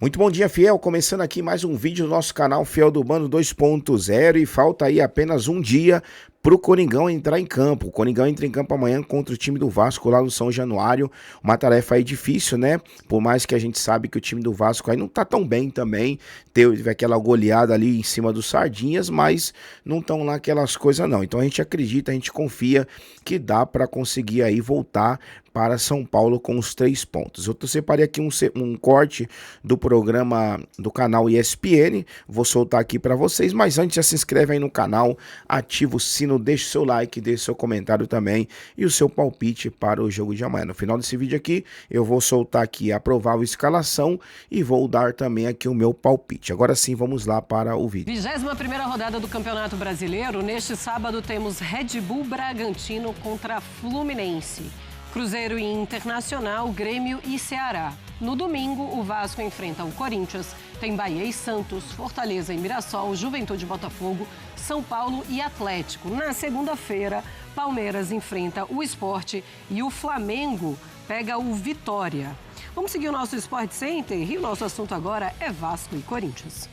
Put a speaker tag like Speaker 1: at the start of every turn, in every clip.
Speaker 1: Muito bom dia, fiel. Começando aqui mais um vídeo do nosso canal Fiel do Bando 2.0 e falta aí apenas um dia pro Coringão entrar em campo. O Coringão entra em campo amanhã contra o time do Vasco lá no São Januário. Uma tarefa aí difícil, né? Por mais que a gente sabe que o time do Vasco aí não tá tão bem também. Teve aquela goleada ali em cima dos Sardinhas, mas não estão lá aquelas coisas não. Então a gente acredita, a gente confia que dá para conseguir aí voltar para São Paulo com os 3 pontos. Eu separei aqui um corte do programa do canal ESPN, vou soltar aqui para vocês, mas antes já se inscreve aí no canal, ativa o sino, deixa o seu like, deixa o seu comentário também e o seu palpite para o jogo de amanhã. No final desse vídeo aqui, eu vou soltar aqui a provável escalação e vou dar também aqui o meu palpite. Agora sim, vamos lá para o vídeo.
Speaker 2: 21ª rodada do Campeonato Brasileiro. Neste sábado temos Red Bull Bragantino contra Fluminense. Cruzeiro e Internacional, Grêmio e Ceará. No domingo, o Vasco enfrenta o Corinthians, tem Bahia e Santos, Fortaleza e Mirassol, Juventude e Botafogo, São Paulo e Atlético. Na segunda-feira, Palmeiras enfrenta o Sport e o Flamengo pega o Vitória. Vamos seguir o nosso Sport Center e o nosso assunto agora é Vasco e Corinthians.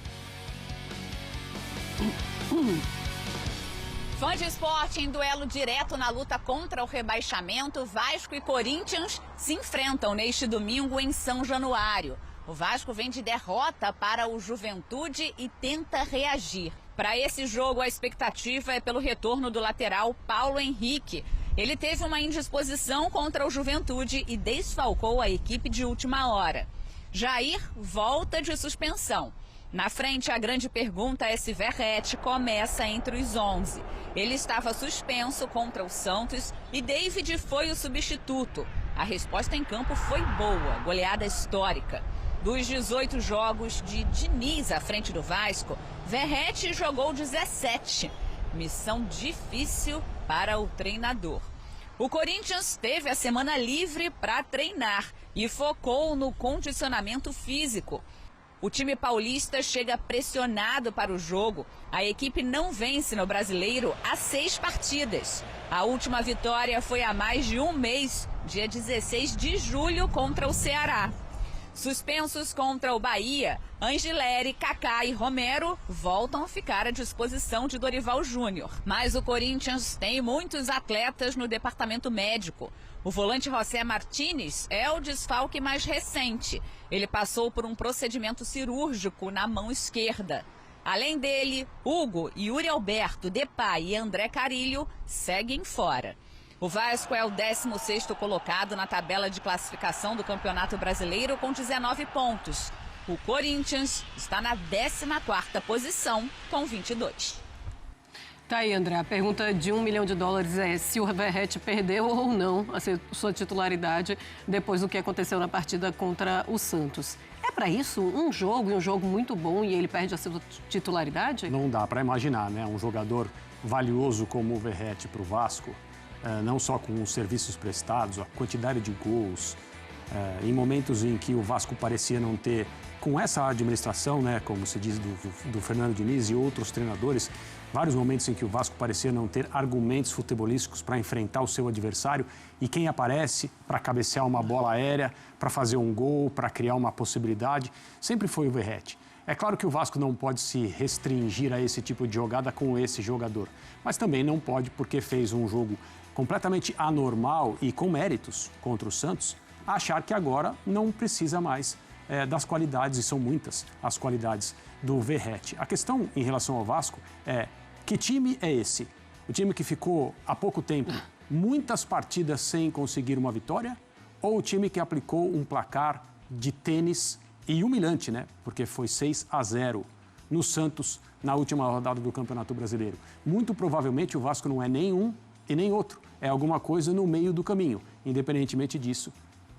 Speaker 3: Fã de esporte em duelo direto na luta contra o rebaixamento, Vasco e Corinthians se enfrentam neste domingo em São Januário. O Vasco vem de derrota para o Juventude e tenta reagir. Para esse jogo, a expectativa é pelo retorno do lateral Paulo Henrique. Ele teve uma indisposição contra o Juventude e desfalcou a equipe de última hora. Jair volta de suspensão. Na frente, a grande pergunta é se Verratti começa entre os 11. Ele estava suspenso contra o Santos e David foi o substituto. A resposta em campo foi boa, goleada histórica. Dos 18 jogos de Diniz à frente do Vasco, Verratti jogou 17. Missão difícil para o treinador. O Corinthians teve a semana livre para treinar e focou no condicionamento físico. O time paulista chega pressionado para o jogo. A equipe não vence no Brasileiro há 6 partidas. A última vitória foi há mais de um mês, dia 16 de julho, contra o Ceará. Suspensos contra o Bahia, Angileri, Kaká e Romero voltam a ficar à disposição de Dorival Júnior. Mas o Corinthians tem muitos atletas no departamento médico. O volante José Martínez é o desfalque mais recente. Ele passou por um procedimento cirúrgico na mão esquerda. Além dele, Hugo, Yuri Alberto, Depay e André Carilho seguem fora. O Vasco é o 16º colocado na tabela de classificação do Campeonato Brasileiro com 19 pontos. O Corinthians está na 14ª posição com 22.
Speaker 2: Tá aí, André. A pergunta de $1 milhão é se o Verratti perdeu ou não a sua titularidade depois do que aconteceu na partida contra o Santos. É para isso um jogo muito bom e ele perde a sua titularidade?
Speaker 4: Não dá para imaginar, né? Um jogador valioso como o Verratti para o Vasco, não só com os serviços prestados, a quantidade de gols, em momentos em que o Vasco parecia não ter, com essa administração, né, como se diz do Fernando Diniz e outros treinadores, vários momentos em que o Vasco parecia não ter argumentos futebolísticos para enfrentar o seu adversário e quem aparece para cabecear uma bola aérea, para fazer um gol, para criar uma possibilidade, sempre foi o Verratti. É claro que o Vasco não pode se restringir a esse tipo de jogada com esse jogador, mas também não pode porque fez um jogo completamente anormal e com méritos contra o Santos, achar que agora não precisa mais das qualidades, e são muitas as qualidades do Verratti. A questão em relação ao Vasco é: que time é esse? O time que ficou há pouco tempo muitas partidas sem conseguir uma vitória? Ou o time que aplicou um placar de tênis e humilhante, né? Porque foi 6-0 no Santos na última rodada do Campeonato Brasileiro. Muito provavelmente o Vasco não é nem um e nem outro. É alguma coisa no meio do caminho. Independentemente disso,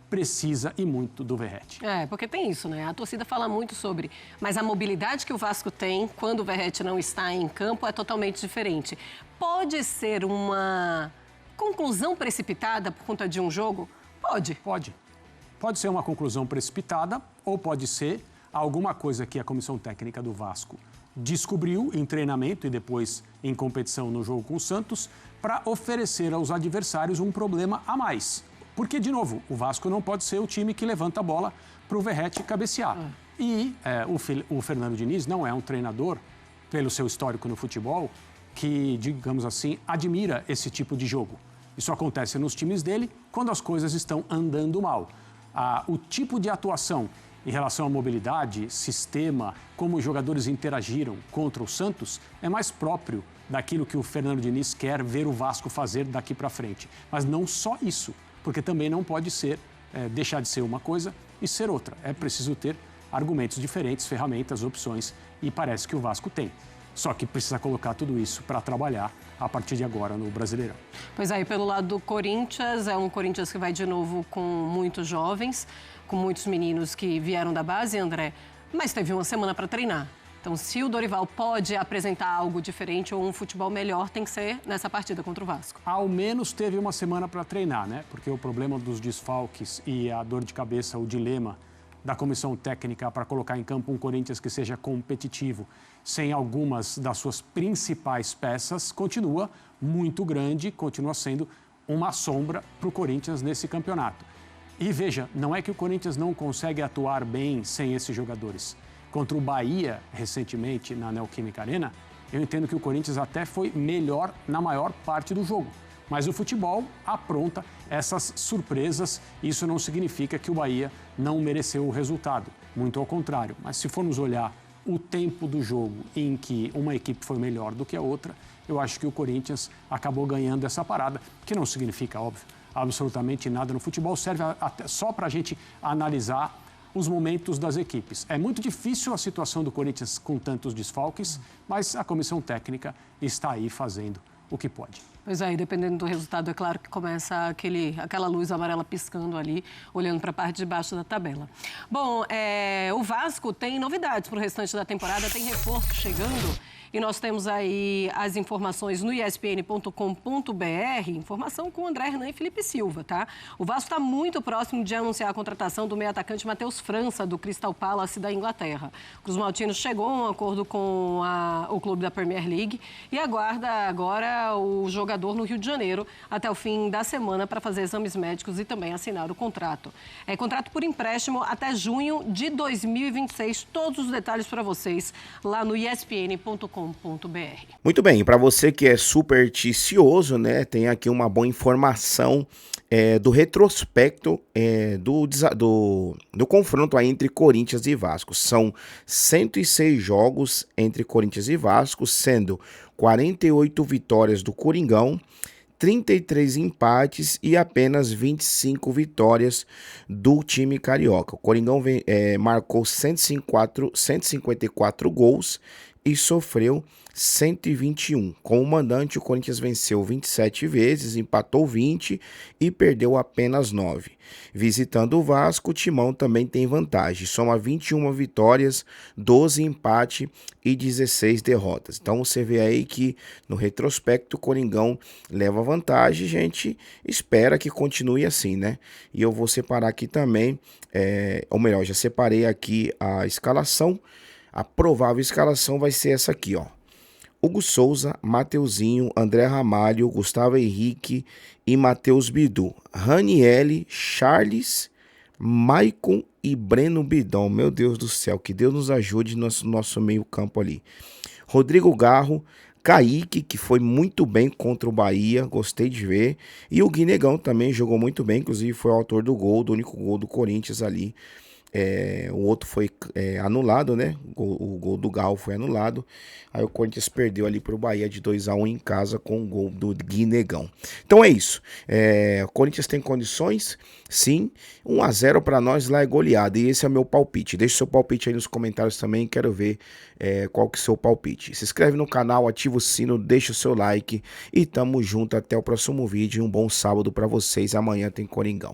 Speaker 4: precisa e muito do Verratti.
Speaker 2: Porque tem isso, né? A torcida fala muito sobre, mas a mobilidade que o Vasco tem quando o Verratti não está em campo é totalmente diferente. Pode ser uma conclusão precipitada por conta de um jogo? Pode.
Speaker 4: Pode ser uma conclusão precipitada ou pode ser alguma coisa que a comissão técnica do Vasco descobriu em treinamento e depois em competição no jogo com o Santos para oferecer aos adversários um problema a mais. Porque, de novo, o Vasco não pode ser o time que levanta a bola para o Verratti cabecear. E o Fernando Diniz não é um treinador, pelo seu histórico no futebol, que, digamos assim, admira esse tipo de jogo. Isso acontece nos times dele quando as coisas estão andando mal. O tipo de atuação em relação à mobilidade, sistema, como os jogadores interagiram contra o Santos, é mais próprio daquilo que o Fernando Diniz quer ver o Vasco fazer daqui para frente. Mas não só isso, porque também não pode ser, deixar de ser uma coisa e ser outra. É preciso ter argumentos diferentes, ferramentas, opções, e parece que o Vasco tem. Só que precisa colocar tudo isso para trabalhar a partir de agora no Brasileirão.
Speaker 2: Pois aí, pelo lado do Corinthians, é um Corinthians que vai de novo com muitos jovens, com muitos meninos que vieram da base, André, mas teve uma semana para treinar. Então, se o Dorival pode apresentar algo diferente ou um futebol melhor, tem que ser nessa partida contra o Vasco.
Speaker 4: Ao menos teve uma semana para treinar, né? Porque o problema dos desfalques e a dor de cabeça, o dilema da comissão técnica para colocar em campo um Corinthians que seja competitivo, sem algumas das suas principais peças, continua muito grande, continua sendo uma sombra para o Corinthians nesse campeonato. E veja, não é que o Corinthians não consegue atuar bem sem esses jogadores. Contra o Bahia, recentemente, na Neoquímica Arena, eu entendo que o Corinthians até foi melhor na maior parte do jogo. Mas o futebol apronta essas surpresas. Isso não significa que o Bahia não mereceu o resultado. Muito ao contrário. Mas se formos olhar o tempo do jogo em que uma equipe foi melhor do que a outra, eu acho que o Corinthians acabou ganhando essa parada, que não significa, óbvio, absolutamente nada no futebol. Serve até só para a gente analisar os momentos das equipes. É muito difícil a situação do Corinthians com tantos desfalques, mas a comissão técnica está aí fazendo o que pode.
Speaker 2: Pois é, dependendo do resultado, é claro que começa aquela luz amarela piscando ali, olhando para a parte de baixo da tabela. Bom, o Vasco tem novidades para o restante da temporada, tem reforço chegando. E nós temos aí as informações no espn.com.br, informação com André Hernan e Felipe Silva, tá? O Vasco está muito próximo de anunciar a contratação do meio-atacante Matheus França, do Crystal Palace da Inglaterra. O Cruz Maltino chegou a um acordo com o clube da Premier League e aguarda agora o jogador no Rio de Janeiro até o fim da semana para fazer exames médicos e também assinar o contrato. É contrato por empréstimo até junho de 2026. Todos os detalhes para vocês lá no espn.com.br.
Speaker 1: Muito bem, para você que é supersticioso, né, tem aqui uma boa informação do retrospecto do confronto aí entre Corinthians e Vasco. São 106 jogos entre Corinthians e Vasco, sendo 48 vitórias do Coringão, 33 empates e apenas 25 vitórias do time carioca. O Coringão marcou 154 gols e sofreu 121. Como mandante, o Corinthians venceu 27 vezes, empatou 20 e perdeu apenas 9. Visitando o Vasco, o Timão também tem vantagem. Soma 21 vitórias, 12 empates e 16 derrotas. Então você vê aí que no retrospecto o Coringão leva vantagem. A gente espera que continue assim, né? E eu vou separar aqui também, ou melhor, já separei aqui a escalação. A provável escalação vai ser essa aqui, ó. Hugo Souza, Mateuzinho, André Ramalho, Gustavo Henrique e Matheus Bidu. Ranielli, Charles, Maicon e Breno Bidon. Meu Deus do céu, que Deus nos ajude no nosso meio campo ali. Rodrigo Garro, Kaique, que foi muito bem contra o Bahia, gostei de ver. E o Guinegão também jogou muito bem, inclusive foi o autor do gol, do único gol do Corinthians ali. O outro foi anulado, né? O gol do Gal foi anulado. Aí o Corinthians perdeu ali pro Bahia de 2-1 em casa com o gol do Guinegão. Então é isso. O Corinthians tem condições? Sim. 1-0 para nós lá é goleada. E esse é o meu palpite. Deixa seu palpite aí nos comentários também. Quero ver qual que é o seu palpite. Se inscreve no canal, ativa o sino, deixa o seu like. E tamo junto até o próximo vídeo. Um bom sábado para vocês. Amanhã tem Coringão.